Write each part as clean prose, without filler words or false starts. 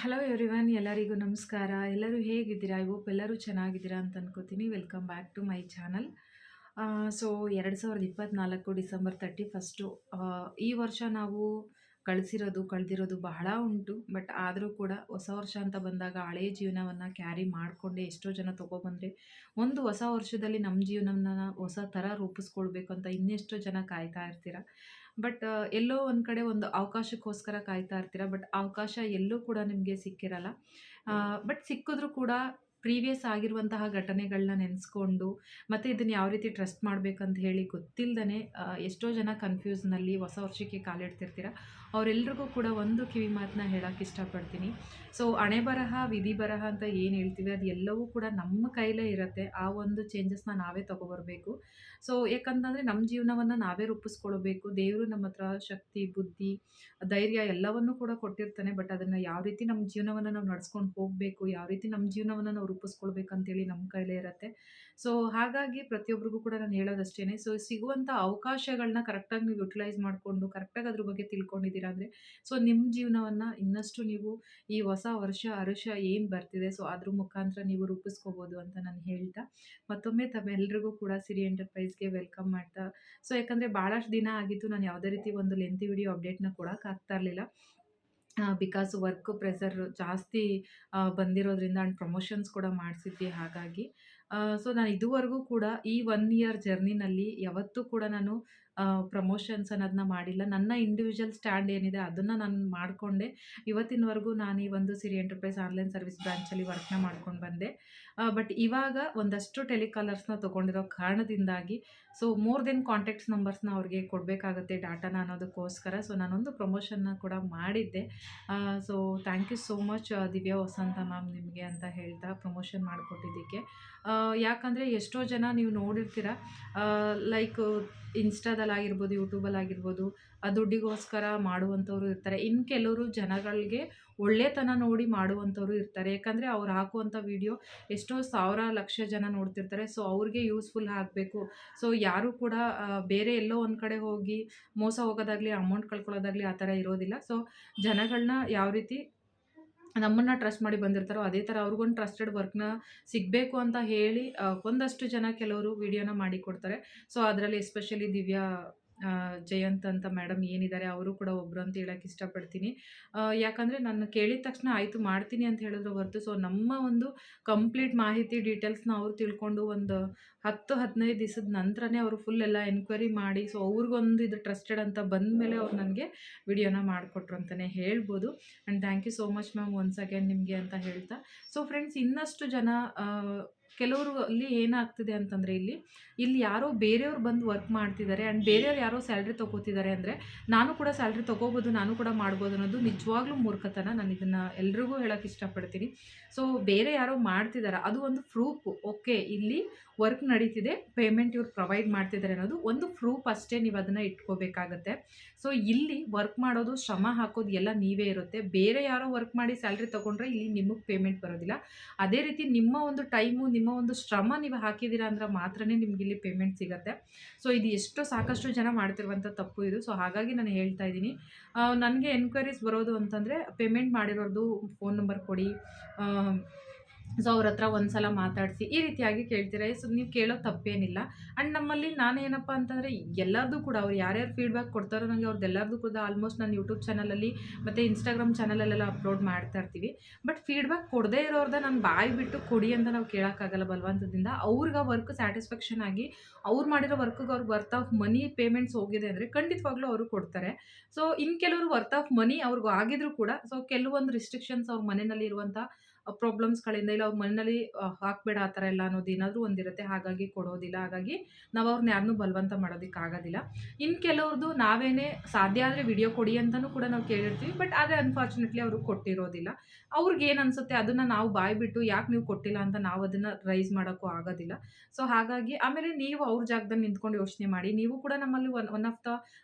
Hello everyone, ಎಲ್ಲರಿಗೂ ನಮಸ್ಕಾರ. ಎಲ್ಲರೂ ಹೇಗಿದ್ದೀರಾ? ಐ ಹೋಪ್ ಎಲ್ಲರೂ ಚೆನ್ನಾಗಿದ್ದೀರಾ ಅಂತ ಅನ್ಕೋತೀನಿ. Welcome back to my channel. So 2024 December 31 ಈ ವರ್ಷ ನಾವು ಕಳೆದಿರೋದು ಬಹಳ ಉಂಟು. ಬಟ್ ಆದರೂ ಕೂಡ ಹೊಸ ವರ್ಷ ಅಂತ ಬಂದಾಗ ಹಳೆಯ ಜೀವನವನ್ನು ಕ್ಯಾರಿ ಮಾಡಿಕೊಂಡೆ ಎಷ್ಟೋ ಜನ ತೊಗೊಬಂದರೆ ಒಂದು ಹೊಸ ವರ್ಷದಲ್ಲಿ ನಮ್ಮ ಜೀವನನ ಹೊಸ ಥರ ರೂಪಿಸ್ಕೊಳ್ಬೇಕು ಅಂತ ಇನ್ನೆಷ್ಟೋ ಜನ ಕಾಯ್ತಾ ಇರ್ತೀರ. ಬಟ್ ಎಲ್ಲೋ ಒಂದು ಕಡೆ ಒಂದು ಅವಕಾಶಕ್ಕೋಸ್ಕರ ಕಾಯ್ತಾ ಇರ್ತೀರ. ಬಟ್ ಅವಕಾಶ ಎಲ್ಲೂ ಕೂಡ ನಿಮಗೆ ಸಿಕ್ಕಿರಲ್ಲ. ಬಟ್ ಸಿಕ್ಕಿದ್ರೂ ಕೂಡ ಪ್ರೀವಿಯಸ್ ಆಗಿರುವಂತಹ ಘಟನೆಗಳನ್ನ ನೆನೆಸ್ಕೊಂಡು ಮತ್ತು ಇದನ್ನು ಯಾವ ರೀತಿ ಟ್ರಸ್ಟ್ ಮಾಡಬೇಕಂತ ಹೇಳಿ ಗೊತ್ತಿಲ್ಲದೇ ಎಷ್ಟೋ ಜನ ಕನ್ಫ್ಯೂಸ್ನಲ್ಲಿ ಹೊಸ ವರ್ಷಕ್ಕೆ ಕಾಲಿಡ್ತಿರ್ತೀರ. ಅವರೆಲ್ರಿಗೂ ಕೂಡ ಒಂದು ಕಿವಿ ಮಾತನ್ನ ಹೇಳೋಕ್ಕೆ ಇಷ್ಟಪಡ್ತೀನಿ. ಸೊ ಹಣೆ ಬರಹ, ವಿಧಿ ಬರಹ ಅಂತ ಏನು ಹೇಳ್ತೀವಿ ಅದು ಎಲ್ಲವೂ ಕೂಡ ನಮ್ಮ ಕೈಲೇ ಇರುತ್ತೆ. ಆ ಒಂದು ಚೇಂಜಸ್ನ ನಾವೇ ತೊಗೊಬರ್ಬೇಕು. ಸೊ ಯಾಕಂತಂದರೆ ನಮ್ಮ ಜೀವನವನ್ನು ನಾವೇ ರೂಪಿಸ್ಕೊಳ್ಬೇಕು. ದೇವರು ನಮ್ಮ ಹತ್ರ ಶಕ್ತಿ, ಬುದ್ಧಿ, ಧೈರ್ಯ ಎಲ್ಲವನ್ನೂ ಕೂಡ ಕೊಟ್ಟಿರ್ತಾನೆ. ಬಟ್ ಅದನ್ನು ಯಾವ ರೀತಿ ನಮ್ಮ ಜೀವನವನ್ನು ನಾವು ನಡ್ಸ್ಕೊಂಡು ಹೋಗಬೇಕು, ಯಾವ ರೀತಿ ನಮ್ಮ ಜೀವನವನ್ನು ನಾವು ರೂಪಿಸ್ಕೊಳ್ಬೇಕು ಅಂತೇಳಿ ನಮ್ಮ ಕೈಲೇ ಇರುತ್ತೆ. ಸೊ ಹಾಗಾಗಿ ಪ್ರತಿಯೊಬ್ಬರಿಗೂ ಕೂಡ ನಾನು ಹೇಳೋದಷ್ಟೇ, ಸೊ ಸಿಗುವಂಥ ಅವಕಾಶಗಳನ್ನ ಕರೆಕ್ಟಾಗಿ ನೀವು ಯುಟಿಲೈಸ್ ಮಾಡಿಕೊಂಡು ಕರೆಕ್ಟಾಗಿ ಅದ್ರ ಬಗ್ಗೆ ತಿಳ್ಕೊಂಡಿದ್ದೀರಾ ಅಂದರೆ ಸೊ ನಿಮ್ಮ ಜೀವನವನ್ನು ಇನ್ನಷ್ಟು ನೀವು ಈ ಹೊಸ ವರ್ಷ ಹರುಷ ಏನು ಬರ್ತಿದೆ ಸೊ ಅದ್ರ ಮುಖಾಂತರ ನೀವು ರೂಪಿಸ್ಕೋಬೋದು ಅಂತ ನಾನು ಹೇಳ್ತಾ ಮತ್ತೊಮ್ಮೆ ತಮ್ಮೆಲ್ಲರಿಗೂ ಕೂಡ ಸಿರಿ ಎಂಟರ್ಪ್ರೈಸ್‌ಗೆ ವೆಲ್ಕಮ್ ಮಾಡ್ತಾ ಸೊ ಯಾಕಂದರೆ ಭಾಳಷ್ಟು ದಿನ ಆಗಿತ್ತು ನಾನು ಯಾವುದೇ ರೀತಿ ಒಂದು ಲೆಂತಿ ವಿಡಿಯೋ ಅಪ್ಡೇಟ್‌ನ ಕೊಡೋಕ್ಕಾಗ್ತಾ ಇರಲಿಲ್ಲ. ಬಿಕಾಸ್ ವರ್ಕ್ ಪ್ರೆಷರ್ ಜಾಸ್ತಿ ಬಂದಿರೋದ್ರಿಂದ ಆ್ಯಂಡ್ ಪ್ರಮೋಷನ್ಸ್ ಕೂಡ ಮಾಡಿಸಿದ್ವಿ ಹಾಗಾಗಿ. ಸೊ ನಾನು ಇದುವರೆಗೂ ಕೂಡ ಈ 1 ಇಯರ್ ಜರ್ನಿನಲ್ಲಿ ಯಾವತ್ತೂ ಕೂಡ ನಾನು ಪ್ರಮೋಷನ್ಸ್ ಅನ್ನೋದನ್ನ ಮಾಡಿಲ್ಲ. ನನ್ನ ಇಂಡಿವಿಜುವಲ್ ಸ್ಟ್ಯಾಂಡ್ ಏನಿದೆ ಅದನ್ನು ನಾನು ಮಾಡಿಕೊಂಡೆ ಇವತ್ತಿನವರೆಗೂ ನಾನು ಈ ಒಂದು ಸಿರಿ ಎಂಟರ್ಪ್ರೈಸ್ ಆನ್‌ಲೈನ್ ಸರ್ವಿಸ್ ಬ್ರಾಂಚಲ್ಲಿ ವರ್ಕ್‌ನ ಮಾಡ್ಕೊಂಡು ಬಂದೆ. ಬಟ್ ಇವಾಗ ಒಂದಷ್ಟು ಟೆಲಿಕಾಲರ್ಸ್‌ನ ತೊಗೊಂಡಿರೋ ಕಾರಣದಿಂದಾಗಿ ಸೊ ಮೋರ್ ದೆನ್ ಕಾಂಟ್ಯಾಕ್ಟ್ಸ್ ನಂಬರ್ಸ್‌ನ ಅವ್ರಿಗೆ ಕೊಡಬೇಕಾಗುತ್ತೆ ಡಾಟಾನ ಅನ್ನೋದಕ್ಕೋಸ್ಕರ ಸೊ ನಾನೊಂದು ಪ್ರಮೋಷನ್‌ನ ಕೂಡ ಮಾಡಿದ್ದೆ. So thank you so much Divya Vasantha ma'am ನಿಮಗೆ ಅಂತ ಹೇಳ್ತಾ ಪ್ರಮೋಷನ್ ಮಾಡಿಕೊಟ್ಟಿದ್ದಕ್ಕೆ. ಯಾಕಂದರೆ ಎಷ್ಟೋ ಜನ ನೀವು ನೋಡಿರ್ತೀರ ಲೈಕ್ ಇನ್ಸ್ಟಾದಲ್ಲಾಗಿರ್ಬೋದು, ಯೂಟ್ಯೂಬಲ್ಲಾಗಿರ್ಬೋದು ದುಡ್ಡಿಗೋಸ್ಕರ ಮಾಡುವಂಥವ್ರು ಇರ್ತಾರೆ. ಇನ್ನು ಕೆಲವರು ಜನಗಳಿಗೆ ಒಳ್ಳೆತನ ನೋಡಿ ಮಾಡುವಂಥವ್ರು ಇರ್ತಾರೆ. ಯಾಕಂದರೆ ಅವ್ರು ಹಾಕುವಂಥ ವಿಡಿಯೋ ಎಷ್ಟೋ ಸಾವಿರ ಲಕ್ಷ ಜನ ನೋಡ್ತಿರ್ತಾರೆ. ಸೊ ಅವ್ರಿಗೆ ಯೂಸ್‌ಫುಲ್ ಆಗಬೇಕು. ಸೊ ಯಾರೂ ಕೂಡ ಬೇರೆ ಎಲ್ಲೋ ಒಂದು ಕಡೆ ಹೋಗಿ ಮೋಸ ಹೋಗೋದಾಗಲಿ, ಅಮೌಂಟ್ ಕಳ್ಕೊಳ್ಳೋದಾಗಲಿ ಆ ಥರ ಇರೋದಿಲ್ಲ. ಸೊ ಜನಗಳನ್ನ ಯಾವ ರೀತಿ ನಮ್ಮನ್ನು ಟ್ರಸ್ಟ್ ಮಾಡಿ ಬಂದಿರ್ತಾರೋ ಅದೇ ಥರ ಅವ್ರಿಗೊಂದು ಟ್ರಸ್ಟೆಡ್ ವರ್ಕ್‌ನ ಸಿಗಬೇಕು ಅಂತ ಹೇಳಿ ಒಂದಷ್ಟು ಜನ ಕೆಲವರು ವಿಡಿಯೋನ ಮಾಡಿಕೊಡ್ತಾರೆ. ಸೊ ಅದರಲ್ಲಿ ಎಸ್ಪೆಷಲಿ ದಿವ್ಯಾ ಜಯಂತ್ ಅಂತ ಮೇಡಮ್ ಏನಿದ್ದಾರೆ ಅವರು ಕೂಡ ಒಬ್ಬರು ಅಂತ ಹೇಳಕ್ಕೆ ಇಷ್ಟಪಡ್ತೀನಿ. ಯಾಕಂದರೆ ನಾನು ಕೇಳಿದ ತಕ್ಷಣ ಆಯಿತು ಮಾಡ್ತೀನಿ ಅಂತ ಹೇಳಿದ್ರು ಹೊರತು ಸೊ ನಮ್ಮ ಒಂದು ಕಂಪ್ಲೀಟ್ ಮಾಹಿತಿ ಡೀಟೇಲ್ಸ್‌ನ ಅವ್ರು ತಿಳ್ಕೊಂಡು ಒಂದು 10, 15 ದಿವಸದ ನಂತರನೇ ಅವರು ಫುಲ್ ಎಲ್ಲ ಎನ್ಕ್ವೈರಿ ಮಾಡಿ ಸೊ ಅವ್ರಿಗೊಂದು ಇದು ಟ್ರಸ್ಟೆಡ್ ಅಂತ ಬಂದಮೇಲೆ ಅವ್ರು ನನಗೆ ವಿಡಿಯೋನ ಮಾಡಿಕೊಟ್ರು ಅಂತಲೇ ಹೇಳ್ಬೋದು. And thank you so much ma'am once again ನಿಮಗೆ ಅಂತ ಹೇಳ್ತಾ ಸೊ ಫ್ರೆಂಡ್ಸ್ ಇನ್ನಷ್ಟು ಜನ ಕೆಲವರು ಅಲ್ಲಿ ಏನಾಗ್ತಿದೆ ಅಂತಂದರೆ ಇಲ್ಲಿ ಯಾರೋ ಬೇರೆಯವ್ರು ಬಂದು ವರ್ಕ್ ಮಾಡ್ತಿದ್ದಾರೆ ಆ್ಯಂಡ್ ಬೇರೆಯವ್ರು ಯಾರೋ ಸ್ಯಾಲ್ರಿ ತೊಗೋತಿದ್ದಾರೆ ಅಂದರೆ ನಾನು ಕೂಡ ಸ್ಯಾಲ್ರಿ ತೊಗೋಬೋದು, ನಾನು ಕೂಡ ಮಾಡ್ಬೋದು ಅನ್ನೋದು ನಿಜವಾಗ್ಲೂ ಮೂರ್ಖತನ. ನಾನು ಇದನ್ನು ಎಲ್ರಿಗೂ ಹೇಳೋಕ್ಕೆ ಇಷ್ಟಪಡ್ತೀನಿ. ಸೊ ಬೇರೆ ಯಾರೋ ಮಾಡ್ತಿದ್ದಾರೆ ಅದು ಒಂದು ಪ್ರೂಫು. ಓಕೆ ಇಲ್ಲಿ ವರ್ಕ್ ನಡೀತಿದೆ, ಪೇಮೆಂಟ್ ಇವ್ರು ಪ್ರೊವೈಡ್ ಮಾಡ್ತಿದ್ದಾರೆ ಅನ್ನೋದು ಒಂದು ಪ್ರೂಫ್ ಅಷ್ಟೇ. ನೀವು ಅದನ್ನು ಇಟ್ಕೋಬೇಕಾಗತ್ತೆ. ಸೊ ಇಲ್ಲಿ ವರ್ಕ್ ಮಾಡೋದು, ಶ್ರಮ ಹಾಕೋದು ಎಲ್ಲ ನೀವೇ ಇರುತ್ತೆ. ಬೇರೆ ಯಾರೋ ವರ್ಕ್ ಮಾಡಿ ಸ್ಯಾಲ್ರಿ ತೊಗೊಂಡ್ರೆ ಇಲ್ಲಿ ನಿಮಗೆ ಪೇಮೆಂಟ್ ಬರೋದಿಲ್ಲ. ಅದೇ ರೀತಿ ನಿಮ್ಮ ಒಂದು ಟೈಮು, ನಿಮ್ಮ ಒಂದು ಶ್ರಮ ನೀವು ಹಾಕಿದ್ದೀರಾ ಅಂದ್ರೆ ಮಾತ್ರನೇ ನಿಮ್ಗೆ ಇಲ್ಲಿ ಪೇಮೆಂಟ್ ಸಿಗುತ್ತೆ. ಸೊ ಇದು ಎಷ್ಟೋ ಸಾಕಷ್ಟು ಜನ ಮಾಡ್ತಿರುವಂಥ ತಪ್ಪು ಇದು. ಸೊ ಹಾಗಾಗಿ ನಾನು ಹೇಳ್ತಾ ಇದ್ದೀನಿ, ನನಗೆ ಎನ್ಕ್ವೈರೀಸ್ ಬರೋದು ಅಂತಂದರೆ ಪೇಮೆಂಟ್ ಮಾಡಿರೋದು ಫೋನ್ ನಂಬರ್ ಕೊಡಿ, ಸೊ ಅವ್ರ ಹತ್ರ ಒಂದು ಸಲ ಮಾತಾಡಿಸಿ ಈ ರೀತಿಯಾಗಿ ಕೇಳ್ತೀರ. ಸೊ ನೀವು ಕೇಳೋ ತಪ್ಪೇನಿಲ್ಲ. ಆ್ಯಂಡ್ ನಮ್ಮಲ್ಲಿ ನಾನೇನಪ್ಪ ಅಂತಂದರೆ ಎಲ್ಲರದ್ದು ಕೂಡ ಅವ್ರು ಯಾರ್ಯಾರು ಫೀಡ್ಬ್ಯಾಕ್ ಕೊಡ್ತಾರೋ ನನಗೆ ಅವ್ರದ್ದೆಲ್ಲರದು ಕೂಡ ಆಲ್ಮೋಸ್ಟ್ ನಾನು ಯೂಟ್ಯೂಬ್ ಚಾನಲಲ್ಲಿ ಮತ್ತು ಇನ್ಸ್ಟಾಗ್ರಾಮ್ ಚಾನಲಲ್ಲೆಲ್ಲ ಅಪ್ಲೋಡ್ ಮಾಡ್ತಾ ಇರ್ತೀವಿ. ಬಟ್ ಫೀಡ್ಬ್ಯಾಕ್ ಕೊಡದೇ ಇರೋರ್ದ ನಾನು ಬಾಯಿ ಬಿಟ್ಟು ಕೊಡಿ ಅಂತ ನಾವು ಕೇಳೋಕ್ಕಾಗಲ್ಲ ಬಲವಂತದಿಂದ. ಅವ್ರಿಗೆ ಆ ವರ್ಕ್ ಸ್ಯಾಟಿಸ್ಫ್ಯಾಕ್ಷನ್ ಆಗಿ ಅವ್ರು ಮಾಡಿರೋ ವರ್ಕಿಗೆ ಅವ್ರಿಗೆ ವರ್ತ್ ಆಫ್ ಮನಿ ಪೇಮೆಂಟ್ಸ್ ಹೋಗಿದೆ ಅಂದರೆ ಖಂಡಿತವಾಗ್ಲೂ ಅವರು ಕೊಡ್ತಾರೆ. ಸೊ ಇನ್ನು ಕೆಲವರು ವರ್ತ್ ಆಫ್ ಮನಿ ಅವ್ರಿಗೆ ಆಗಿದ್ರು ಕೂಡ ಸೊ ಕೆಲವೊಂದು ರಿಸ್ಟ್ರಿಕ್ಷನ್ಸ್ ಅವ್ರ ಮನೆಯಲ್ಲಿ ಇರುವಂಥ ಪ್ರಾಬ್ಲಮ್ಸ್‌ಗಳಿಂದ ಇಲ್ಲ ಅವ್ರ ಮನೇಲಿ ಹಾಕಬೇಡ ಆ ಥರ ಎಲ್ಲ ಅನ್ನೋದು ಏನಾದರೂ ಒಂದಿರುತ್ತೆ. ಹಾಗಾಗಿ ಕೊಡೋದಿಲ್ಲ. ಹಾಗಾಗಿ ನಾವು ಅವ್ರನ್ನ ಯಾರನ್ನೂ ಬಲವಂತ ಮಾಡೋದಕ್ಕಾಗೋದಿಲ್ಲ. ಇನ್ನು ಕೆಲವ್ರದ್ದು ನಾವೇನೇ ಸಾಧ್ಯ ಆದರೆ ವಿಡಿಯೋ ಕೊಡಿ ಅಂತಲೂ ಕೂಡ ನಾವು ಕೇಳಿರ್ತೀವಿ. ಬಟ್ ಆದರೆ ಅನ್ಫಾರ್ಚುನೇಟ್ಲಿ ಅವರು ಕೊಟ್ಟಿರೋದಿಲ್ಲ. ಅವ್ರಿಗೇನು ಅನಿಸುತ್ತೆ ಅದನ್ನು ನಾವು ಬಾಯಿ ಬಿಟ್ಟು ಯಾಕೆ ನೀವು ಕೊಟ್ಟಿಲ್ಲ ಅಂತ ನಾವು ಅದನ್ನು ರೈಸ್ ಮಾಡೋಕ್ಕೂ ಆಗೋದಿಲ್ಲ. ಸೊ ಹಾಗಾಗಿ ಆಮೇಲೆ ನೀವು ಅವ್ರ ಜಾಗದಲ್ಲಿ ನಿಂತ್ಕೊಂಡು ಯೋಚನೆ ಮಾಡಿ. ನೀವು ಕೂಡ ನಮ್ಮಲ್ಲಿ ಒನ್ ಆಫ್ ದ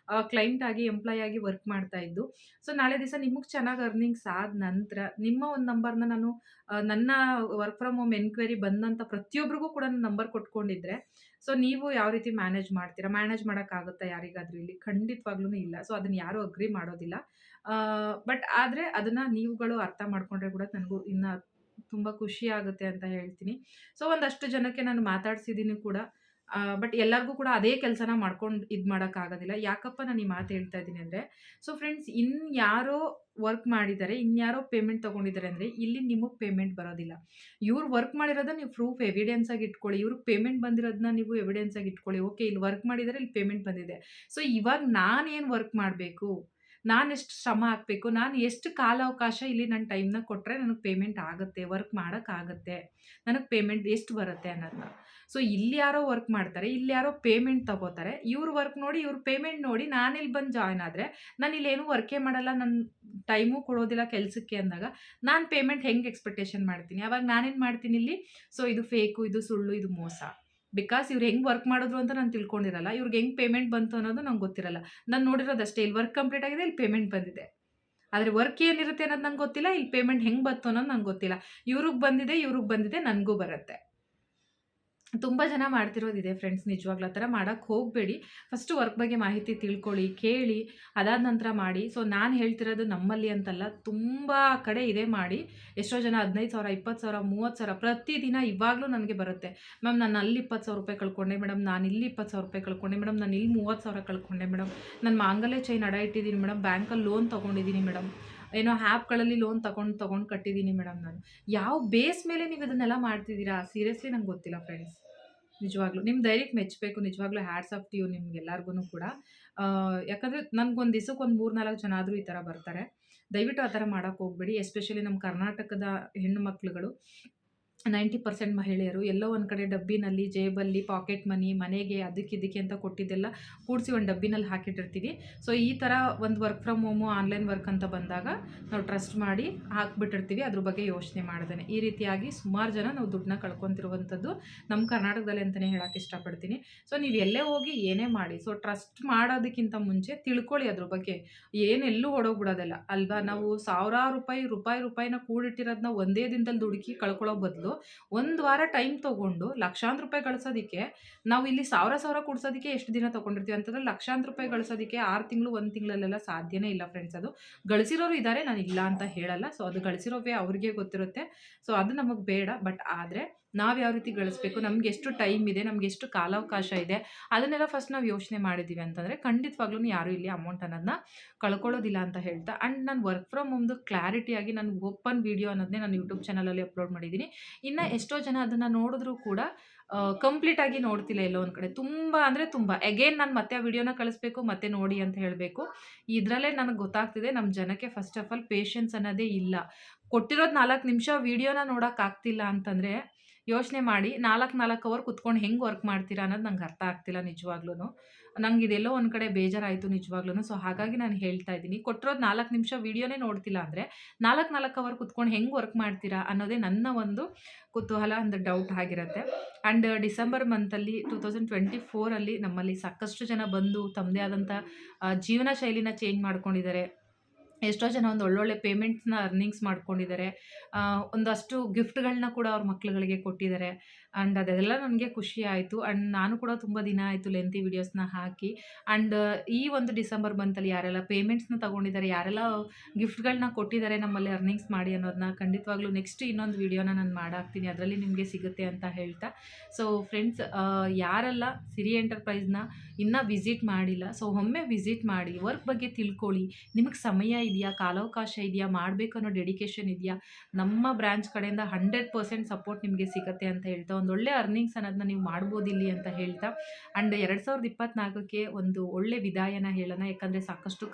ಕ್ಲೈಂಟ್ ಆಗಿ, ಎಂಪ್ಲಾಯ್ ಆಗಿ ವರ್ಕ್ ಮಾಡ್ತಾ ಇದ್ದು. ಸೊ ನಾಳೆ ದಿವಸ ನಿಮಗೆ ಚೆನ್ನಾಗಿ ಅರ್ನಿಂಗ್ಸ್ ಆದ ನಂತರ ನಿಮ್ಮ ಒಂದು ನಂಬರ್‌ನ ನಾನು ನನ್ನ ವರ್ಕ್ ಫ್ರಮ್ ಹೋಮ್ ಎನ್ಕ್ವೈರಿ ಬಂದಂಥ ಪ್ರತಿಯೊಬ್ಬರಿಗೂ ಕೂಡ ನಾನು ನಂಬರ್ ಕೊಟ್ಕೊಂಡಿದ್ರೆ ಸೊ ನೀವು ಯಾವ ರೀತಿ ಮ್ಯಾನೇಜ್ ಮಾಡ್ತೀರಾ? ಮ್ಯಾನೇಜ್ ಮಾಡೋಕ್ಕಾಗುತ್ತಾ ಯಾರಿಗಾದ್ರೂ ಇಲ್ಲಿ? ಖಂಡಿತವಾಗ್ಲೂ ಇಲ್ಲ. ಸೊ ಅದನ್ನ ಯಾರೂ ಅಗ್ರಿ ಮಾಡೋದಿಲ್ಲ. ಬಟ್ ಆದರೆ ಅದನ್ನು ನೀವುಗಳು ಅರ್ಥ ಮಾಡ್ಕೊಂಡ್ರೆ ಕೂಡ ನನಗೂ ಇನ್ನು ತುಂಬ ಖುಷಿ ಆಗುತ್ತೆ ಅಂತ ಹೇಳ್ತೀನಿ. ಸೊ ಒಂದಷ್ಟು ಜನಕ್ಕೆ ನಾನು ಮಾತಾಡ್ಸಿದ್ದೀನಿ ಕೂಡ. ಬಟ್ ಎಲ್ಲರಿಗೂ ಕೂಡ ಅದೇ ಕೆಲಸನ ಮಾಡ್ಕೊಂಡು ಇದು ಮಾಡೋಕ್ಕಾಗೋದಿಲ್ಲ. ಯಾಕಪ್ಪ ನಾನು ಈ ಮಾತು ಹೇಳ್ತಾ ಇದ್ದೀನಿ ಅಂದರೆ, ಸೊ ಫ್ರೆಂಡ್ಸ್ ಇನ್ಯಾರೋ ವರ್ಕ್ ಮಾಡಿದ್ದಾರೆ, ಇನ್ಯಾರೋ ಪೇಮೆಂಟ್ ತೊಗೊಂಡಿದ್ದಾರೆ ಅಂದರೆ ಇಲ್ಲಿ ನಿಮಗೆ ಪೇಮೆಂಟ್ ಬರೋದಿಲ್ಲ. ಇವ್ರು ವರ್ಕ್ ಮಾಡಿರೋದನ್ನ ನೀವು ಪ್ರೂಫ್ ಎವಿಡೆನ್ಸ್ ಆಗಿ ಇಟ್ಕೊಳ್ಳಿ. ಇವ್ರಿಗೆ ಪೇಮೆಂಟ್ ಬಂದಿರೋದನ್ನ ನೀವು ಎವಿಡೆನ್ಸ್ ಆಗಿ ಇಟ್ಕೊಳ್ಳಿ. ಓಕೆ, ಇಲ್ಲಿ ವರ್ಕ್ ಮಾಡಿದ್ದಾರೆ, ಇಲ್ಲಿ ಪೇಮೆಂಟ್ ಬಂದಿದೆ. ಸೊ ಇವಾಗ ನಾನೇನು ವರ್ಕ್ ಮಾಡಬೇಕು? ನಾನೆಷ್ಟು ಶ್ರಮ ಹಾಕಬೇಕು? ನಾನು ಎಷ್ಟು ಕಾಲಾವಕಾಶ ಇಲ್ಲಿ ನನ್ನ ಟೈಮ್‌ನ ಕೊಟ್ಟರೆ ನನಗೆ ಪೇಮೆಂಟ್ ಆಗುತ್ತೆ, ವರ್ಕ್ ಮಾಡೋಕ್ಕಾಗತ್ತೆ, ನನಗೆ ಪೇಮೆಂಟ್ ಎಷ್ಟು ಬರುತ್ತೆ ಅನ್ನೋದನ್ನ. ಸೊ ಇಲ್ಲಿ ಯಾರೋ ವರ್ಕ್ ಮಾಡ್ತಾರೆ, ಇಲ್ಲಿ ಯಾರೋ ಪೇಮೆಂಟ್ ತಗೋತಾರೆ. ಇವ್ರು ವರ್ಕ್ ನೋಡಿ, ಇವ್ರ ಪೇಮೆಂಟ್ ನೋಡಿ ನಾನಿಲ್ಲಿ ಬಂದು ಜಾಯಿನ್ ಆದರೆ, ನಾನಿಲ್ಲೇನು ವರ್ಕೇ ಮಾಡಲ್ಲ, ನನ್ನ ಟೈಮು ಕೊಡೋದಿಲ್ಲ ಕೆಲಸಕ್ಕೆ ಅಂದಾಗ, ನಾನು ಪೇಮೆಂಟ್ ಹೆಂಗೆ ಎಕ್ಸ್ಪೆಕ್ಟೇಷನ್ ಮಾಡ್ತೀನಿ? ಅವಾಗ ನಾನೇನು ಮಾಡ್ತೀನಿ ಇಲ್ಲಿ? ಸೊ ಇದು ಫೇಕು, ಇದು ಸುಳ್ಳು, ಇದು ಮೋಸ. ಬಿಕಾಸ್ ಇವ್ರು ಹೆಂಗೆ ವರ್ಕ್ ಮಾಡಿದ್ರು ಅಂತ ನಾನು ತಿಳ್ಕೊಂಡಿರಲ್ಲ. ಇವ್ರಿಗೆ ಹೆಂಗೆ ಪೇಮೆಂಟ್ ಬಂತು ಅನ್ನೋದು ನಂಗೆ ಗೊತ್ತಿರಲ್ಲ. ನಾನು ನೋಡಿರೋದಷ್ಟೇ, ಇಲ್ಲಿ ವರ್ಕ್ ಕಂಪ್ಲೀಟ್ ಆಗಿದೆ, ಇಲ್ಲಿ ಪೇಮೆಂಟ್ ಬಂದಿದೆ. ಆದರೆ ವರ್ಕ್ ಏನಿರುತ್ತೆ ಅನ್ನೋದು ನಂಗೆ ಗೊತ್ತಿಲ್ಲ, ಇಲ್ಲಿ ಪೇಮೆಂಟ್ ಹೆಂಗೆ ಬಂತು ಅನ್ನೋದು ನಂಗೆ ಗೊತ್ತಿಲ್ಲ. ಇವ್ರಿಗೆ ಬಂದಿದೆ, ನನಗೂ ಬರುತ್ತೆ. ತುಂಬ ಜನ ಮಾಡ್ತಿರೋದಿದೆ ಫ್ರೆಂಡ್ಸ್. ನಿಜವಾಗ್ಲೂ ಆ ಥರ ಮಾಡೋಕ್ಕೆ ಹೋಗಬೇಡಿ. ಫಸ್ಟು ವರ್ಕ್ ಬಗ್ಗೆ ಮಾಹಿತಿ ತಿಳ್ಕೊಳ್ಳಿ, ಕೇಳಿ, ಅದಾದ ನಂತರ ಮಾಡಿ. ಸೊ ನಾನು ಹೇಳ್ತಿರೋದು ನಮ್ಮಲ್ಲಿ ಅಂತಲ್ಲ, ತುಂಬ ಕಡೆ ಇದೆ ಮಾಡಿ. ಎಷ್ಟೋ ಜನ 15,000, 20,000, 30,000 ಪ್ರತಿದಿನ ಇವಾಗಲೂ ನನಗೆ ಬರುತ್ತೆ. ಮ್ಯಾಮ್ ನಾನು ಅಲ್ಲಿ 20,000 ಕಳ್ಕೊಂಡೆ ಮೇಡಮ್, ನಾನು ಇಲ್ಲಿ 20,000 ಕಳ್ಕೊಂಡೆ ಮೇಡಮ್, ನಾನು ಇಲ್ಲಿ 30,000 ಕಳ್ಕೊಂಡೆ ಮೇಡಮ್, ನನ್ನ ಮಾಂಗಲ್ಯ ಚೈನ್ ಅಡ ಇಟ್ಟಿದ್ದೀನಿ ಮೇಡಮ್, ಬ್ಯಾಂಕಲ್ಲಿ ಲೋನ್ ತೊಗೊಂಡಿದ್ದೀನಿ ಮೇಡಮ್, ಏನೋ ಆ್ಯಪ್ಗಳಲ್ಲಿ ಲೋನ್ ತಗೊಂಡು ಕಟ್ಟಿದ್ದೀನಿ ಮೇಡಮ್ ನಾನು. ಯಾವ ಬೇಸ್ ಮೇಲೆ ನೀವು ಇದನ್ನೆಲ್ಲ ಮಾಡ್ತಿದ್ದೀರಾ? ಸೀರಿಯಸ್ಲಿ ನಂಗೆ ಗೊತ್ತಿಲ್ಲ ಫ್ರೆಂಡ್ಸ್. ನಿಜವಾಗ್ಲೂ ನಿಮ್ಮ ಧೈರ್ಯಕ್ಕೆ ಮೆಚ್ಚಬೇಕು. ನಿಜವಾಗ್ಲೂ ಹ್ಯಾಟ್ಸ್ ಆಫ್ ಟು ಯು ನಿಮ್ಗೆಲ್ಲರಿಗೂ ಕೂಡ. ಯಾಕಂದರೆ ನನಗೊಂದು ದಿವ್ಸಕ್ಕೆ ಒಂದು 3-4 ಜನ ಆದರೂ ಈ ಥರ ಬರ್ತಾರೆ. ದಯವಿಟ್ಟು ಆ ಥರ ಮಾಡೋಕ್ಕೆ ಹೋಗಬೇಡಿ. ಎಸ್ಪೆಷಲಿ ನಮ್ಮ ಕರ್ನಾಟಕದ ಹೆಣ್ಣು ಮಕ್ಳುಗಳು 90% ಮಹಿಳೆಯರು ಎಲ್ಲೋ ಒಂದು ಕಡೆ ಡಬ್ಬಿನಲ್ಲಿ, ಜೇಬಲ್ಲಿ, ಪಾಕೆಟ್ ಮನಿ, ಮನೆಗೆ ಅದಕ್ಕೆ ಅಂತ ಕೊಟ್ಟಿದ್ದೆಲ್ಲ ಕೂಡಿಸಿ ಒಂದು ಡಬ್ಬಿನಲ್ಲಿ ಹಾಕಿಟ್ಟಿರ್ತೀವಿ. ಸೊ ಈ ಥರ ಒಂದು work from home, online work ಅಂತ ಬಂದಾಗ ನಾವು ಟ್ರಸ್ಟ್ ಮಾಡಿ ಹಾಕ್ಬಿಟ್ಟಿರ್ತೀವಿ, ಅದ್ರ ಬಗ್ಗೆ ಯೋಚನೆ ಮಾಡ್ದೇನೆ. ಈ ರೀತಿಯಾಗಿ ಸುಮಾರು ಜನ ನಾವು ದುಡ್ಡನ್ನ ಕಳ್ಕೊತಿರುವಂಥದ್ದು ನಮ್ಮ ಕರ್ನಾಟಕದಲ್ಲಿ ಅಂತಲೇ ಹೇಳೋಕ್ಕೆ ಇಷ್ಟಪಡ್ತೀನಿ. ಸೊ ನೀವು ಎಲ್ಲೇ ಹೋಗಿ ಏನೇ ಮಾಡಿ, ಸೊ ಟ್ರಸ್ಟ್ ಮಾಡೋದಕ್ಕಿಂತ ಮುಂಚೆ ತಿಳ್ಕೊಳ್ಳಿ ಅದ್ರ ಬಗ್ಗೆ. ಏನೆಲ್ಲೂ ಓಡೋಗ್ಬಿಡೋದಿಲ್ಲ ಅಲ್ವಾ? ನಾವು ಸಾವಿರಾರು ರೂಪಾಯಿನ ಕೂಡಿಟ್ಟಿರೋದನ್ನ ಒಂದೇ ದಿನದಲ್ಲಿ ದುಡುಕಿ ಕಳ್ಕೊಳ್ಳೋ ಬದಲು ಒಂದು ವಾರ ಟೈಮ್ ತೊಗೊಂಡು ಲಕ್ಷಾಂತರ ರೂಪಾಯಿ ಗಳಿಸೋದಕ್ಕೆ, ನಾವು ಇಲ್ಲಿ ಸಾವಿರ ಕೂಡ್ಸೋದಕ್ಕೆ ಎಷ್ಟು ದಿನ ತೊಗೊಂಡಿರ್ತೀವಿ ಅಂತಂದ್ರೆ, ಲಕ್ಷಾಂತರ ರೂಪಾಯಿ ಗಳಿಸೋದಕ್ಕೆ 6 ತಿಂಗಳು, 1 ತಿಂಗಳಲ್ಲೆಲ್ಲ ಸಾಧ್ಯನೇ ಇಲ್ಲ ಫ್ರೆಂಡ್ಸ್. ಅದು ಗಳಿಸಿರೋರು ಇದ್ದಾರೆ, ನಾನು ಇಲ್ಲ ಅಂತ ಹೇಳಲ್ಲ. ಸೊ ಅದು ಗಳಿಸಿರೋವೇ ಅವ್ರಿಗೆ ಗೊತ್ತಿರುತ್ತೆ. ಸೊ ಅದು ನಮಗೆ ಬೇಡ. ಬಟ್ ಆದರೆ ನಾವು ಯಾವ ರೀತಿ ಗಳಿಸ್ಬೇಕು, ನಮ್ಗೆ ಎಷ್ಟು ಟೈಮ್ ಇದೆ, ನಮ್ಗೆ ಎಷ್ಟು ಕಾಲಾವಕಾಶ ಇದೆ, ಅದನ್ನೆಲ್ಲ ಫಸ್ಟ್ ನಾವು ಯೋಚನೆ ಮಾಡಿದ್ದೀವಿ ಅಂತಂದರೆ ಖಂಡಿತವಾಗ್ಲೂ ಯಾರೂ ಇಲ್ಲಿ ಅಮೌಂಟ್ ಅನ್ನೋದನ್ನ ಕಳ್ಕೊಳ್ಳೋದಿಲ್ಲ ಅಂತ ಹೇಳ್ತಾ, ಆ್ಯಂಡ್ ನಾನು ವರ್ಕ್ ಫ್ರಮ್ ಹೋಮ್ದು ಕ್ಲಾರಿಟಿಯಾಗಿ ನಾನು ಓಪನ್ ವೀಡಿಯೋ ಅನ್ನೋದನ್ನೇ ನಾನು ಯೂಟ್ಯೂಬ್ ಚಾನಲಲ್ಲಿ ಅಪ್ಲೋಡ್ ಮಾಡಿದ್ದೀನಿ. ಇನ್ನು ಎಷ್ಟೋ ಜನ ಅದನ್ನು ನೋಡಿದ್ರೂ ಕೂಡ ಕಂಪ್ಲೀಟಾಗಿ ನೋಡ್ತಿಲ್ಲ. ಎಲ್ಲೋ ಒಂದು ಕಡೆ ತುಂಬ ಅಂದರೆ ತುಂಬ ಅಗೇನ್ ನಾನು ಮತ್ತೆ ಆ ವಿಡಿಯೋನ ಕಳಿಸ್ಬೇಕು, ಮತ್ತೆ ನೋಡಿ ಅಂತ ಹೇಳಬೇಕು. ಇದರಲ್ಲೇ ನನಗೆ ಗೊತ್ತಾಗ್ತಿದೆ ನಮ್ಮ ಜನಕ್ಕೆ ಫಸ್ಟ್ ಆಫ್ ಆಲ್ ಪೇಷನ್ಸ್ ಅನ್ನೋದೇ ಇಲ್ಲ. ಕೊಟ್ಟಿರೋದು 4 ನಿಮಿಷ ವೀಡಿಯೋನ ನೋಡೋಕ್ಕಾಗ್ತಿಲ್ಲ ಅಂತಂದರೆ ಯೋಚನೆ ಮಾಡಿ 4 ಅವರ್ ಕುತ್ಕೊಂಡು ಹೆಂಗೆ ವರ್ಕ್ ಮಾಡ್ತೀರಾ ಅನ್ನೋದು ನಂಗೆ ಅರ್ಥ ಆಗ್ತಿಲ್ಲ ನಿಜವಾಗ್ಲೂ. ನಂಗೆ ಇದೆಲ್ಲೋ ಒಂದು ಕಡೆ ಬೇಜಾರಾಯಿತು ನಿಜವಾಗ್ಲೂ. ಸೊ ಹಾಗಾಗಿ ನಾನು ಹೇಳ್ತಾ ಇದ್ದೀನಿ, ಕೊಟ್ಟಿರೋದು 4 ನಿಮಿಷ ವೀಡಿಯೋನೇ ನೋಡ್ತಿಲ್ಲ ಅಂದರೆ 4 ಅವರ್ ಕುತ್ಕೊಂಡು ಹೆಂಗೆ ವರ್ಕ್ ಮಾಡ್ತೀರಾ ಅನ್ನೋದೇ ನನ್ನ ಒಂದು ಕುತೂಹಲ, ಒಂದು ಡೌಟ್ ಆಗಿರುತ್ತೆ. ಆ್ಯಂಡ್ ಡಿಸೆಂಬರ್ ಮಂತಲ್ಲಿ 2024ಅಲ್ಲಿ ನಮ್ಮಲ್ಲಿ ಸಾಕಷ್ಟು ಜನ ಬಂದು ತಮ್ಮದೇ ಆದಂಥ ಜೀವನ ಶೈಲಿನ ಚೇಂಜ್ ಮಾಡ್ಕೊಂಡಿದ್ದಾರೆ. ಎಷ್ಟೋ ಜನ ಒಂದು ಒಳ್ಳೊಳ್ಳೆ ಪೇಮೆಂಟ್ಸ್‌ನ ಅರ್ನಿಂಗ್ಸ್ ಮಾಡ್ಕೊಂಡಿದ್ದಾರೆ. ಒಂದಷ್ಟು ಗಿಫ್ಟ್‌ಗಳನ್ನ ಕೂಡ ಅವ್ರ ಮಕ್ಳುಗಳಿಗೆ ಕೊಟ್ಟಿದ್ದಾರೆ. ಆ್ಯಂಡ್ ಅದೆಲ್ಲ ನನಗೆ ಖುಷಿ ಆಯಿತು. ಆ್ಯಂಡ್ ನಾನು ಕೂಡ ತುಂಬ ದಿನ ಆಯಿತು ಲೆಂತಿ ವೀಡಿಯೋಸ್‌ನ ಹಾಕಿ. ಆ್ಯಂಡ್ ಈ ಒಂದು ಡಿಸೆಂಬರ್ ಮಂತಲ್ಲಿ ಯಾರೆಲ್ಲ ಪೇಮೆಂಟ್ಸ್‌ನ ತಗೊಂಡಿದ್ದಾರೆ, ಯಾರೆಲ್ಲ ಗಿಫ್ಟ್‌ಗಳನ್ನ ಕೊಟ್ಟಿದ್ದಾರೆ ನಮ್ಮಲ್ಲಿ ಅರ್ನಿಂಗ್ಸ್ ಮಾಡಿ ಅನ್ನೋದನ್ನ ಖಂಡಿತವಾಗ್ಲೂ ನೆಕ್ಸ್ಟ್ ಇನ್ನೊಂದು ವೀಡಿಯೋನ ನಾನು ಮಾಡಾಕ್ತೀನಿ. ಅದರಲ್ಲಿ ನಿಮಗೆ ಸಿಗುತ್ತೆ ಅಂತ ಹೇಳ್ತಾ, ಸೊ ಫ್ರೆಂಡ್ಸ್ ಯಾರೆಲ್ಲ ಸಿರಿ ಎಂಟರ್ಪ್ರೈಸ್‌ನ ಇನ್ನೂ ವಿಸಿಟ್ ಮಾಡಿಲ್ಲ, ಸೊ ಒಮ್ಮೆ ವಿಸಿಟ್ ಮಾಡಿ, ವರ್ಕ್ ಬಗ್ಗೆ ತಿಳ್ಕೊಳ್ಳಿ. ನಿಮಗೆ ಸಮಯ ಇದೆಯಾ, ಕಾಲಾವಕಾಶ ಇದೆಯಾ, ಮಾಡಬೇಕು ಅನ್ನೋ ಡೆಡಿಕೇಶನ್ ಇದೆಯಾ, ನಮ್ಮ ಬ್ರಾಂಚ್ ಕಡೆಯಿಂದ 100% ಸಪೋರ್ಟ್ ನಿಮಗೆ ಸಿಗುತ್ತೆ ಅಂತ ಹೇಳ್ತಾ, ಒಂದೊಳ್ಳೆ ಅರ್ನಿಂಗ್ಸ್ ಅನ್ನೋದನ್ನ ನೀವು ಮಾಡ್ಬೋದು ಇಲ್ಲಿ ಅಂತ ಹೇಳ್ತಾ, ಆ್ಯಂಡ್ 2024ಕ್ಕೆ ಒಂದು ಒಳ್ಳೆ ವಿದಾಯನ ಹೇಳೋಣ. ಯಾಕಂದರೆ ಸಾಕಷ್ಟು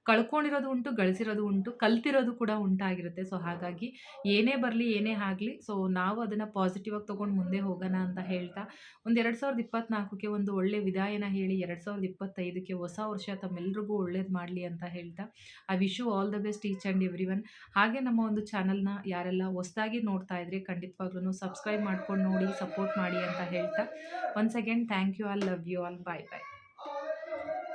ಕಳ್ಕೊಂಡಿರೋದು ಉಂಟು, ಗಳಿಸಿರೋದು ಉಂಟು, ಕಲ್ತಿರೋದು ಕೂಡ ಉಂಟಾಗಿರುತ್ತೆ. ಸೊ ಹಾಗಾಗಿ ಏನೇ ಬರಲಿ, ಏನೇ ಆಗಲಿ, ಸೊ ನಾವು ಅದನ್ನು ಪಾಸಿಟಿವ್ ಆಗಿ ತೊಗೊಂಡು ಮುಂದೆ ಹೋಗೋಣ ಅಂತ ಹೇಳ್ತಾ, ಒಂದು 2024ಕ್ಕೆ ಒಂದು ಒಳ್ಳೆ ವಿದಾಯನ ಹೇಳಿ 2025ಕ್ಕೆ ಹೊಸ ವರ್ಷ ತಮ್ಮೆಲ್ರಿಗೂ ಒಳ್ಳೇದು ಮಾಡಲಿ ಅಂತ ಹೇಳ್ತಾ, I wish you all the best each and every one. ಹಾಗೆ ನಮ್ಮ ಒಂದು ಚಾನಲ್ನ ಯಾರೆಲ್ಲ ಹೊಸದಾಗಿ ನೋಡ್ತಾ ಇದ್ರೆ ಖಂಡಿತವಾಗ್ಲೂ ಸಬ್ಸ್ಕ್ರೈಬ್ ಮಾಡ್ಕೊಂಡು ನೋಡಿ, ಸಪೋರ್ಟ್ ಮಾಡಿ ಅಂತ ಹೇಳ್ತಾ, once again thank you all, love you all, bye bye.